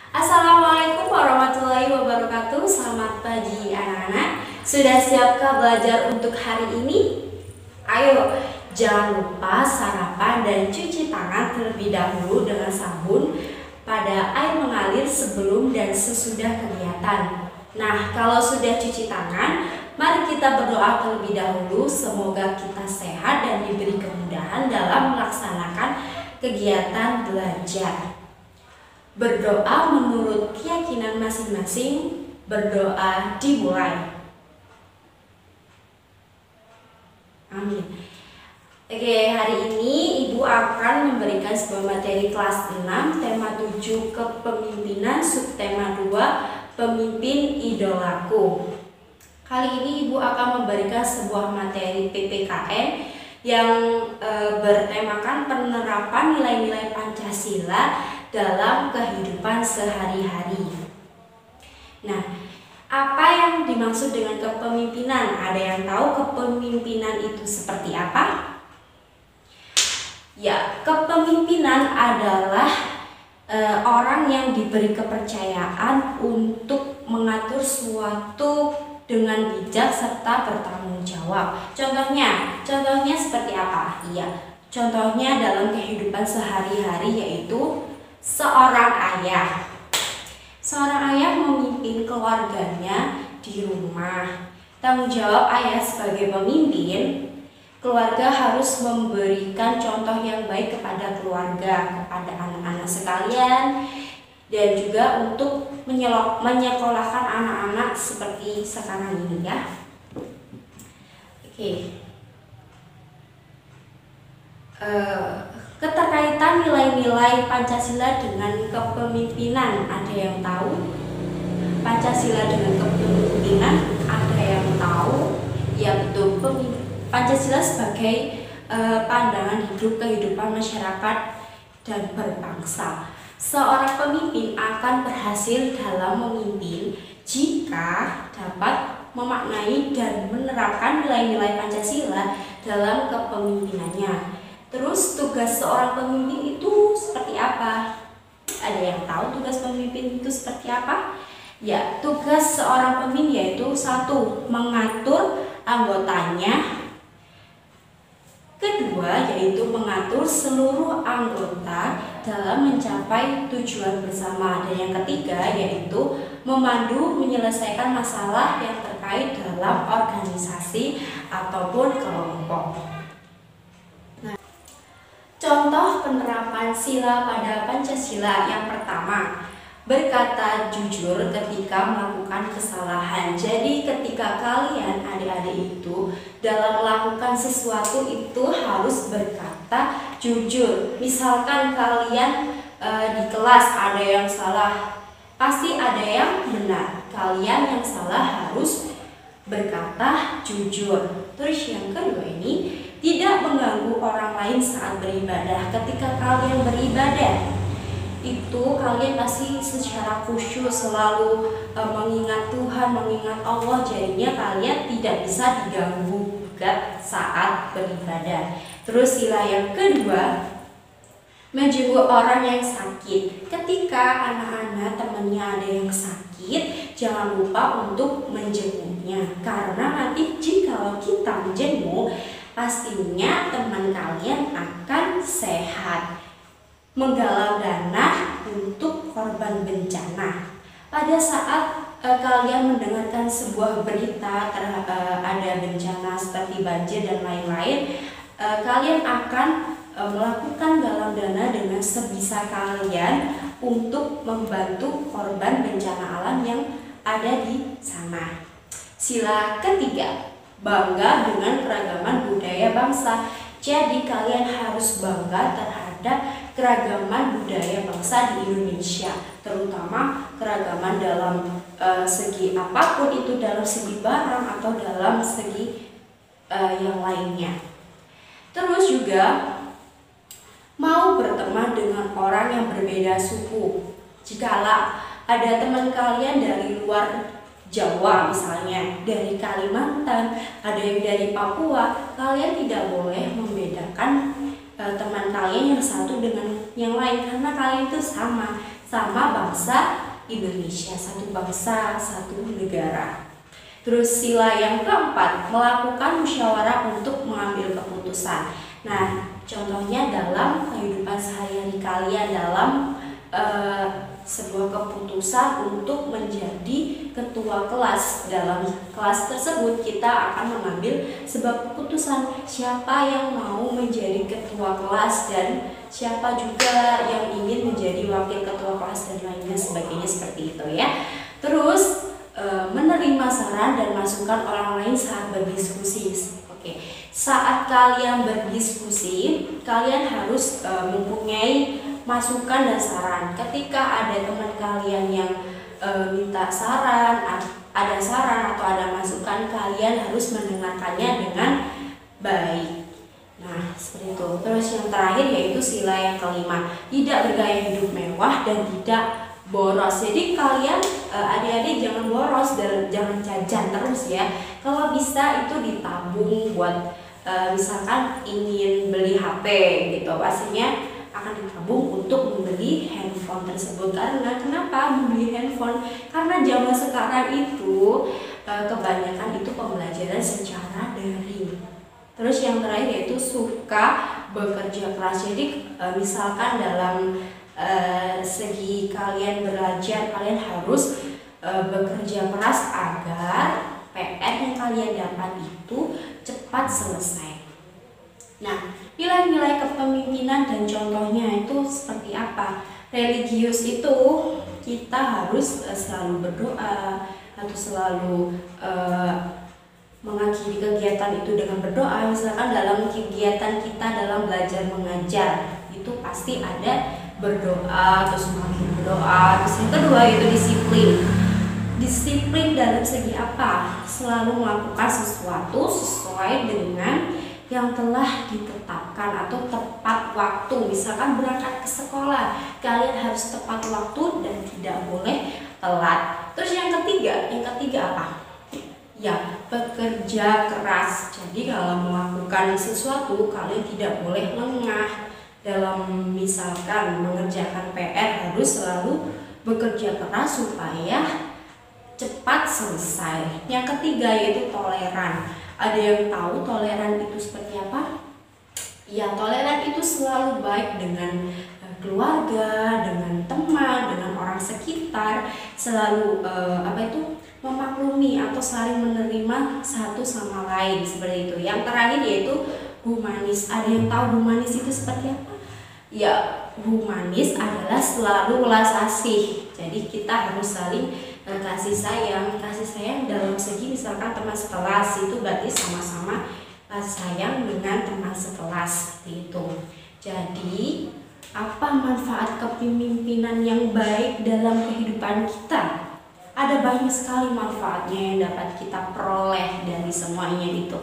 Assalamualaikum warahmatullahi wabarakatuh. Selamat pagi anak-anak. Sudah siapkah belajar untuk hari ini? Ayo, jangan lupa sarapan dan cuci tangan terlebih dahulu dengan sabun pada air mengalir sebelum dan sesudah kegiatan. Nah, kalau sudah cuci tangan, mari kita berdoa terlebih dahulu. Semoga kita sehat dan diberi kemudahan dalam melaksanakan kegiatan belajar. Berdoa menurut keyakinan masing-masing. Berdoa dimulai. Amin. Oke, hari ini Ibu akan memberikan sebuah materi kelas 6, tema 7 kepemimpinan, subtema 2 pemimpin idolaku. Kali ini Ibu akan memberikan sebuah materi PPKN yang bertemakan penerapan nilai-nilai Pancasila dalam kehidupan sehari-hari. Nah, apa yang dimaksud dengan kepemimpinan? Ada yang tahu kepemimpinan itu seperti apa? Ya, kepemimpinan adalah orang yang diberi kepercayaan untuk mengatur suatu dengan bijak serta bertanggung jawab. Contohnya seperti apa? Iya, contohnya dalam kehidupan sehari-hari yaitu seorang ayah. Seorang ayah memimpin keluarganya di rumah. Tanggung jawab ayah sebagai pemimpin, keluarga harus memberikan contoh yang baik kepada keluarga, kepada anak-anak sekalian, dan juga untuk menyekolahkan anak-anak seperti sekarang ini ya. Oke. Keterkaitan nilai-nilai Pancasila dengan kepemimpinan, ada yang tahu? Pancasila dengan kepemimpinan, ada yang tahu? Ya betul, Pancasila sebagai pandangan hidup kehidupan masyarakat dan berbangsa. Seorang pemimpin akan berhasil dalam memimpin jika dapat memaknai dan menerapkan nilai-nilai Pancasila dalam kepemimpinannya. Terus tugas seorang pemimpin itu seperti apa? Ada yang tahu tugas pemimpin itu seperti apa? Ya, tugas seorang pemimpin yaitu 1. Mengatur anggotanya. Kedua, yaitu mengatur seluruh anggota dalam mencapai tujuan bersama. Dan yang ketiga, yaitu memandu menyelesaikan masalah yang terkait dalam organisasi ataupun kelompok. Contoh penerapan sila pada Pancasila. Yang pertama, berkata jujur ketika melakukan kesalahan. Jadi ketika kalian adik-adik itu dalam melakukan sesuatu itu harus berkata jujur. Misalkan kalian di kelas ada yang salah, pasti ada yang benar. Kalian yang salah harus berkata jujur. Terus yang kedua ini, tidak mengganggu orang lain saat beribadah. Ketika kalian beribadah, itu kalian pasti secara khusyuk selalu mengingat Tuhan, mengingat Allah. Jadinya kalian tidak bisa diganggu gugat saat beribadah. Terus sila yang kedua, menjenguk orang yang sakit. Ketika anak-anak temannya ada yang sakit, jangan lupa untuk menjenguknya. Karena nanti jika kita menjenguk, pastinya teman kalian akan sehat. Menggalang dana untuk korban bencana. Pada saat kalian mendengarkan sebuah berita ada bencana seperti banjir dan lain-lain, kalian akan melakukan galang dana dengan sebisa kalian untuk membantu korban bencana alam yang ada di sana. Sila ketiga, bangga dengan keragaman budaya bangsa. Jadi kalian harus bangga terhadap keragaman budaya bangsa di Indonesia, terutama keragaman dalam segi apapun itu, dalam segi barang atau dalam segi yang lainnya. Terus juga mau berteman dengan orang yang berbeda suku. Jikalau ada teman kalian dari luar Jawa misalnya, dari Kalimantan, ada yang dari Papua, kalian tidak boleh membedakan teman kalian yang satu dengan yang lain, karena kalian itu sama bangsa, Indonesia, satu bangsa, satu negara. Terus sila yang keempat, melakukan musyawarah untuk mengambil keputusan. Nah, contohnya dalam kehidupan sehari-hari kalian dalam sebuah keputusan untuk menjadi ketua kelas. Dalam kelas tersebut kita akan mengambil sebuah keputusan siapa yang mau menjadi ketua kelas dan siapa juga yang ingin menjadi wakil ketua kelas dan lainnya sebagainya seperti itu ya. Terus menerima saran dan masukan orang lain saat berdiskusi. Oke, saat kalian berdiskusi, kalian harus mempunyai masukan dan saran. Ketika ada teman kalian yang minta saran, ada saran atau ada masukan, kalian harus mendengarkannya dengan baik. Nah, seperti itu. Terus yang terakhir yaitu sila yang kelima, tidak bergaya hidup mewah dan tidak boros. Jadi kalian adik-adik jangan boros dan jangan jajan terus ya. Kalau bisa itu ditabung buat misalkan ingin beli HP gitu, pastinya akan ditabung untuk membeli handphone tersebut. Karena kenapa membeli handphone? Karena zaman sekarang itu kebanyakan itu pembelajaran secara daring. Terus yang terakhir yaitu suka bekerja keras. Jadi misalkan dalam segi kalian belajar, kalian harus bekerja keras agar PR yang kalian dapat itu cepat selesai. Nah, nilai-nilai kepemimpinan dan contohnya itu seperti apa? Religius itu kita harus selalu berdoa atau selalu mengakhiri kegiatan itu dengan berdoa. Misalkan dalam kegiatan kita dalam belajar mengajar itu pasti ada berdoa, terus mengakhiri berdoa. Terus yang kedua yaitu disiplin. Disiplin dalam segi apa? Selalu melakukan sesuatu sesuai dengan yang telah ditetapkan atau tepat waktu. Misalkan berangkat ke sekolah, kalian harus tepat waktu dan tidak boleh telat. Terus yang ketiga apa? Ya, bekerja keras. Jadi kalau melakukan sesuatu, kalian tidak boleh lengah. Dalam misalkan mengerjakan PR harus selalu bekerja keras supaya cepat selesai. Yang ketiga yaitu toleran. Ada yang tahu toleran itu seperti apa? Ya, toleran itu selalu baik dengan keluarga, dengan teman, dengan orang sekitar, selalu memaklumi atau saling menerima satu sama lain seperti itu. Yang terakhir yaitu humanis. Ada yang tahu humanis itu seperti apa? Ya, humanis adalah selalu welas asih. Jadi kita harus saling kasih sayang dalam segi misalkan teman sekelas itu berarti sama-sama sayang dengan teman sekelas seperti itu. Jadi apa manfaat kepemimpinan yang baik dalam kehidupan kita? Ada banyak sekali manfaatnya yang dapat kita peroleh dari semuanya itu.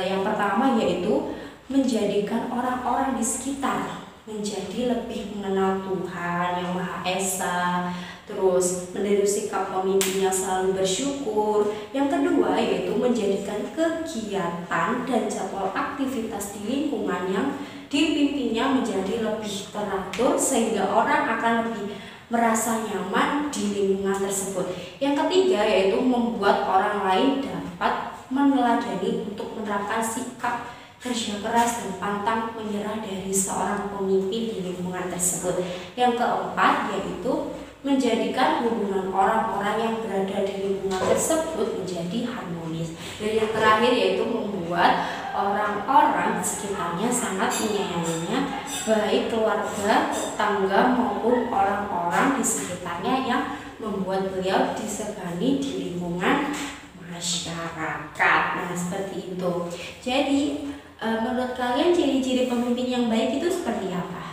Yang pertama yaitu menjadikan orang-orang di sekitar menjadi lebih mengenal Tuhan yang Maha Esa. Terus mendidik sikap pemimpin yang selalu bersyukur. Yang kedua yaitu menjadikan kegiatan dan jadwal aktivitas di lingkungan yang dipimpinnya menjadi lebih teratur sehingga orang akan lebih merasa nyaman di lingkungan tersebut. Yang ketiga yaitu membuat orang lain dapat meneladani untuk menerapkan sikap kerja keras dan pantang menyerah dari seorang pemimpin di lingkungan tersebut. Yang keempat yaitu menjadikan hubungan orang-orang yang berada di lingkungan tersebut menjadi harmonis. Dan yang terakhir yaitu membuat orang-orang di sekitarnya sangat menyayanginya, baik keluarga, tetangga maupun orang-orang di sekitarnya yang membuat beliau disegani di lingkungan masyarakat. Nah, seperti itu. Jadi menurut kalian ciri-ciri pemimpin yang baik itu seperti apa?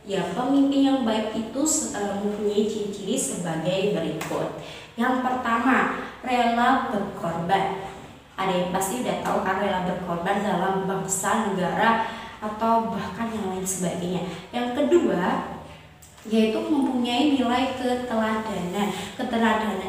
Ya, pemimpin yang baik itu mempunyai ciri-ciri sebagai berikut. Yang pertama, rela berkorban. Ada yang pasti udah tahu kan rela berkorban dalam bangsa, negara, atau bahkan yang lain sebagainya. Yang kedua, yaitu mempunyai nilai keteladanan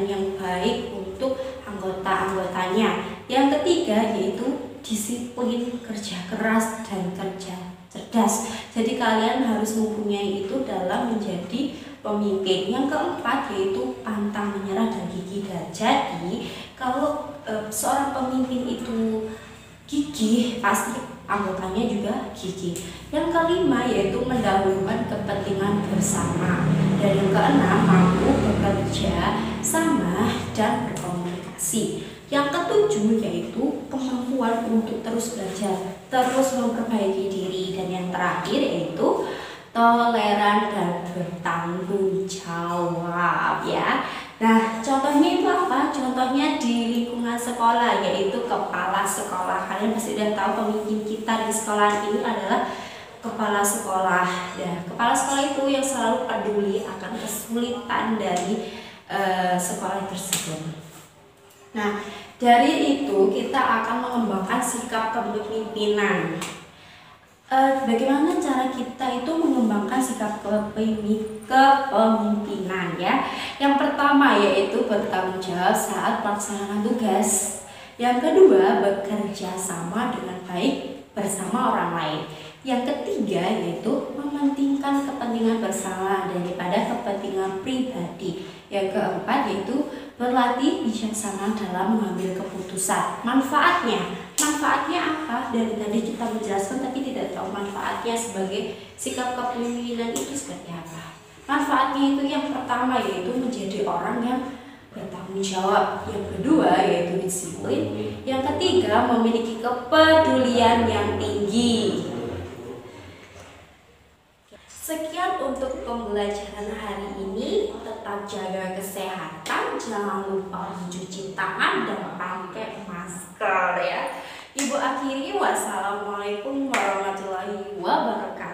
yang baik untuk anggota-anggotanya. Yang ketiga, yaitu disiplin, kerja keras, dan kerja cerdas. Jadi kalian harus mempunyai itu dalam menjadi pemimpin. Yang keempat yaitu pantang menyerah dan gigih. Jadi kalau seorang pemimpin itu gigih, pasti anggotanya juga gigih. Yang kelima yaitu mendahulukan kepentingan bersama. Dan yang keenam mampu bekerja sama dan berkomunikasi. Yang ketujuh yaitu kemampuan untuk terus belajar, terus memperbaiki diri. Dan yang terakhir yaitu toleran dan bertanggung jawab ya. Nah, contohnya itu apa? Contohnya di lingkungan sekolah, yaitu kepala sekolah. Kalian pasti sudah tahu pemimpin kita di sekolah ini adalah kepala sekolah. Dan kepala sekolah itu yang selalu peduli akan kesulitan dari sekolah tersebut. Nah, dari itu kita akan mengembangkan sikap kepemimpinan. Bagaimana cara kita itu mengembangkan sikap kepemimpinan ya? Yang pertama yaitu bertanggung jawab saat pelaksanaan tugas. Yang kedua, bekerja sama dengan baik bersama orang lain. Yang ketiga yaitu mementingkan kepentingan bersama daripada kepentingan pribadi. Yang keempat yaitu berlatih bijaksana dalam mengambil keputusan. Manfaatnya apa? Dari tadi kita menjelaskan tapi tidak tahu manfaatnya sebagai sikap kepemimpinan itu seperti apa. Manfaatnya itu yang pertama yaitu menjadi orang yang bertanggung jawab. Yang kedua yaitu disiplin. Yang ketiga memiliki kepedulian yang tinggi. Sekian untuk pembelajaran hari ini. Tetap jaga kesehatan, jangan lupa mencuci tangan dan pakai masker ya. Ibu akhiri, wassalamualaikum warahmatullahi wabarakatuh.